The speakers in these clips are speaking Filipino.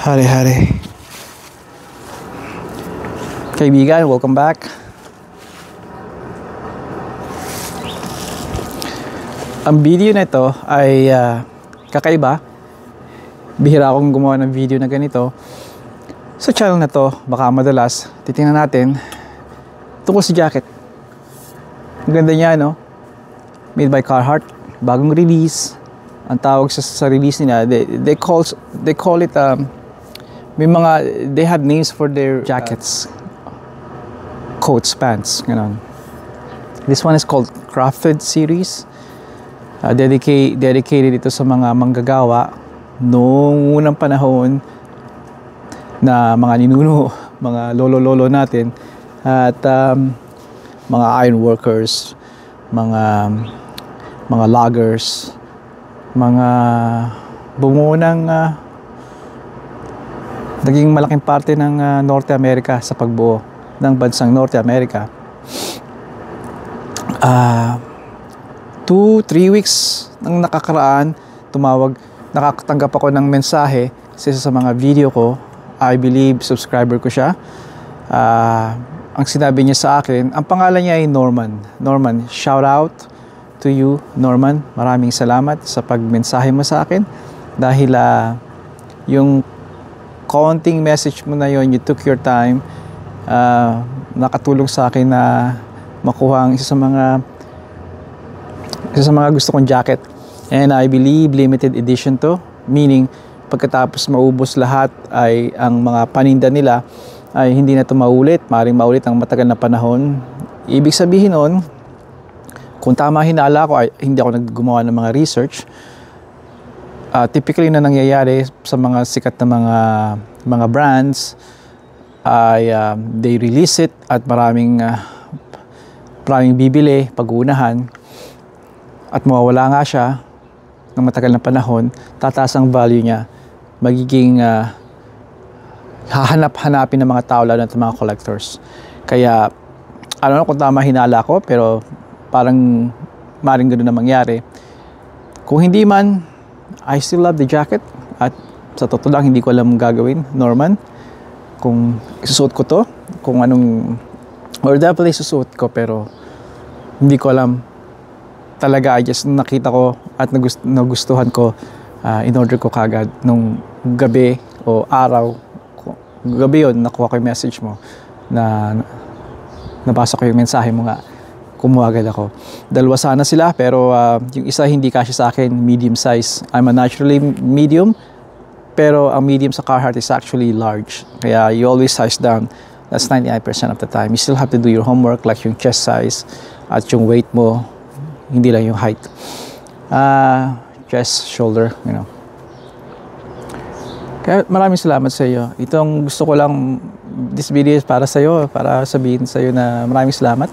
Hari-hari. Kaibigan, welcome back. Ang video na ito ay kakaiba. Bihira akong gumawa ng video na ganito. Sa channel na to, baka madalas, titingnan natin tungkol sa jacket. Ang ganda niya, no? Made by Carhartt. Bagong release. Ang tawag sa release nila, they call it, they have names for their jackets. Coats, pants, ganon. This one is called Crafted Series. Dedicated ito sa mga manggagawa noong unang panahon na mga ninuno, mga lolo-lolo natin, at mga iron workers, mga loggers, mga bumuo ng naging malaking parte ng Norte America sa pagbuo ng bansang Norte America. 2-3 weeks nang nakakaraan, nakakatanggap ako ng mensahe sa isa sa mga video ko. I believe subscriber ko siya. Ang sinabi niya sa akin, ang pangalan niya ay Norman. Norman, shout out to you, Norman. Maraming salamat sa pagmensahe mo sa akin. Dahil yung konting message mo na yon, you took your time, nakatulong sa akin na makuha ang isa sa mga gusto kong jacket. And I believe limited edition to, meaning pagkatapos maubos lahat ay ang mga paninda nila ay hindi na ito maulit, maaaring maulit ang matagal na panahon. Ibig sabihin nun, kung tama hinala ko, ay hindi ako naggumawa ng mga research. Typically na nangyayari sa mga sikat na mga brands ay they release it at maraming bibili pag-uunahan at mawawala nga siya ng matagal na panahon, tataas ang value niya, magiging hahanap-hanapin ng mga tao, lalo na mga collectors. Kaya I don't know kung tama hinala ko, pero parang maring ganoon na mangyari. Kung hindi man, I still love the jacket. At sa totoo lang, hindi ko alam gagawin, Norman, kung isusuot ko to, kung anong, or definitely isusuot ko, pero hindi ko alam talaga. I just nakita ko at nagustuhan ko, in-order ko kagad nung gabi o araw. Gabi yun, nakuha ko yung message mo, na nabasa ko yung mensahe mo nga, kumuha agad ako. Dalawa sana sila, pero yung isa hindi kasya sa akin, medium size. I'm a naturally medium, pero ang medium sa Carhartt is actually large. Kaya you always size down. That's 99% of the time. You still have to do your homework, like yung chest size at yung weight mo, hindi lang yung height. Chest, shoulder, you know. Kaya maraming salamat sa iyo. Itong gusto ko lang, this video is para sa iyo, para sabihin sa iyo na maraming salamat.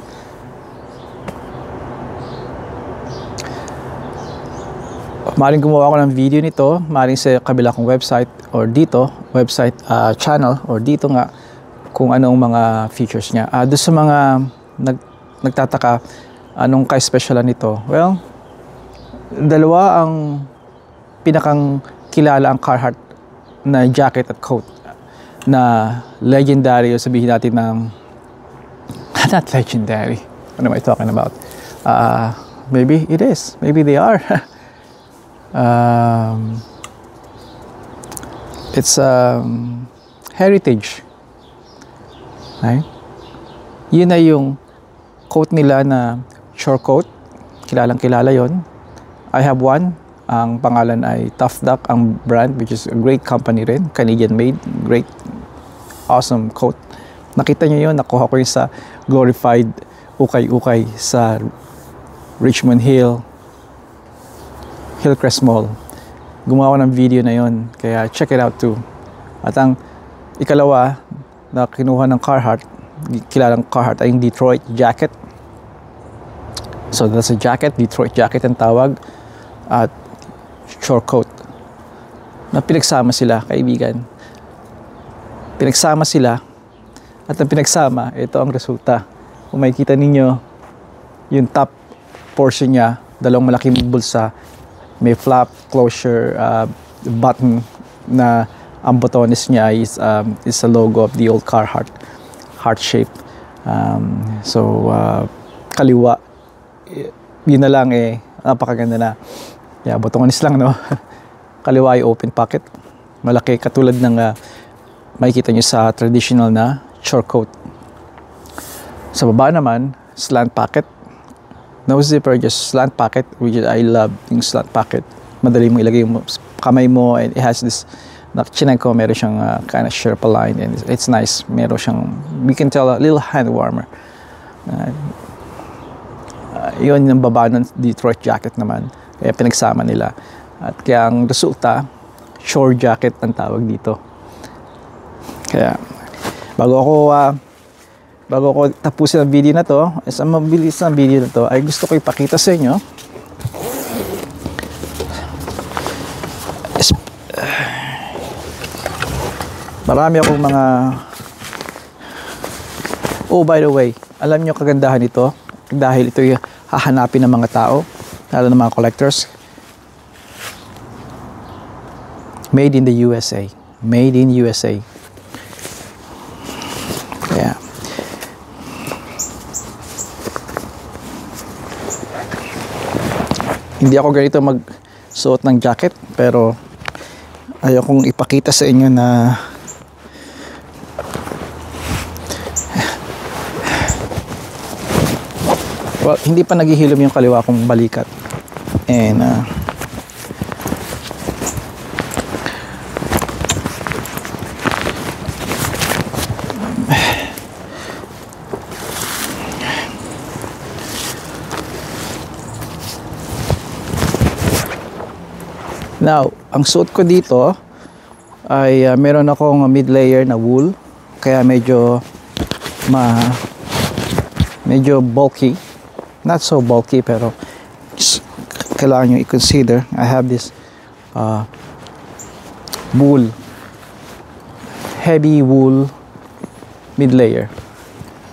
Maaaring gumawa ako ng video nito, maaaring sa kabila kong website or dito, website channel or dito nga kung anong mga features niya. Doon sa mga nagtataka, anong ka-specialan nito? Well, dalawa ang pinakang kilala ang Carhartt na jacket at coat na legendary, o sabihin natin ng not legendary. What am I talking about? Maybe it is. Maybe they are. It's heritage. Right? Yun na yung coat nila na short coat. Kilalang kilala yon. I have one. Ang pangalan ay Tough Duck, ang brand, which is a great company rin. Canadian made. Great, awesome coat. Nakita nyo yun. Nakuha ko yun sa glorified ukay-ukay sa Richmond Hill, Hillcrest Mall. Gumawa ng video na yon. Kaya check it out too. At ang ikalawa na kinuha ng Carhartt, kilalang Carhartt, ay yung Detroit jacket. So that's a jacket, Detroit jacket ang tawag, at short coat. Na pinagsama sila, kaibigan. Pinagsama sila, at ang pinagsama, ito ang resulta. Kung makikita ninyo, yung top portion niya, dalawang malaking bulsa, may flap closure button na ang botones niya is a logo of the old Carhartt, heart shape. Kaliwa, yun na lang napakaganda na. Yeah, botones lang, no? Kaliwa ay open pocket, malaki, katulad ng makikita nyo sa traditional na short coat. Sa baba naman, slant pocket, no zipper, just slant pocket, which I love yung slant pocket. Madali mo ilagay yung kamay mo, and it has this, chinan ko, meron siyang kind of Sherpa line, and it's nice. Meron siyang, we can tell, a little hand warmer. Yun yung baba ng Detroit jacket naman, kaya pinagsama nila. At kaya ang resulta, short jacket ang tawag dito. Kaya bago ako tapusin ang video na to, sa mabilis ng video na to, ay gusto ko ipakita sa inyo marami akong mga, by the way, alam nyo kagandahan nito dahil ito yung hahanapin ng mga tao, lalo ng mga collectors. Made in the USA. Made in USA. Kaya hindi ako ganito magsuot ng jacket, pero ayokong ipakita sa inyo na hindi pa naghihilom yung kaliwa kong balikat. And now, ang suot ko dito ay meron akong mid layer na wool, kaya medyo bulky. Not so bulky, pero kailangan nyo i-consider. I have this wool, heavy wool mid layer.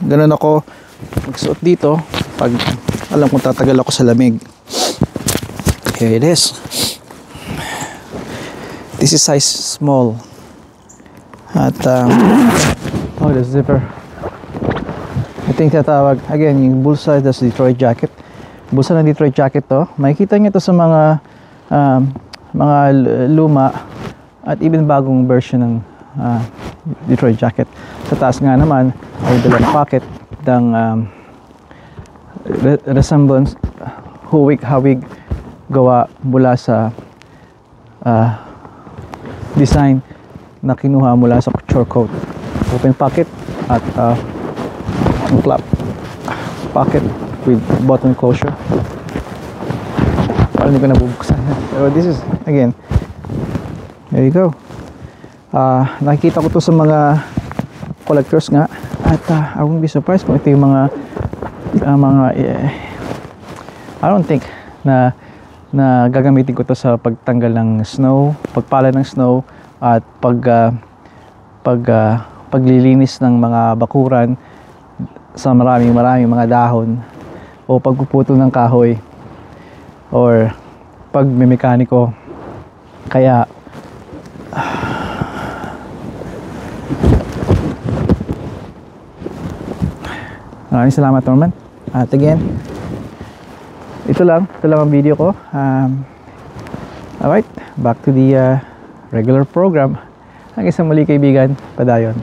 Ganun ako magsuot dito pag alam kong tatagal ako sa lamig. Here it is. This is size small. At the zipper, I think tatawag again yung bulsa, that's Detroit jacket. Bulsa ng Detroit jacket to. Makikita niyo to sa mga luma at even bagong version ng Detroit jacket. Sa taas nga naman ay dalawang pocket ng resemblance, hawig gawa mula sa design na kinuha mula sa short coat. Open pocket at flap pocket with button closure. Parang hindi ko nabubuksan. Pero this is, again, there you go. Nakikita ko to sa mga collectors nga, at I won't be surprised kung ito yung mga I don't think na gagamitin ko to sa pagtanggal ng snow, pagpala ng snow, at paglilinis ng mga bakuran sa maraming mga dahon, o pagpuputol ng kahoy, or pagmemekaniko. Kaya maraming salamat, Norman. At again, ito lang ang video ko. Alright, back to the regular program. Hanggang sa muli, kaibigan, padayon.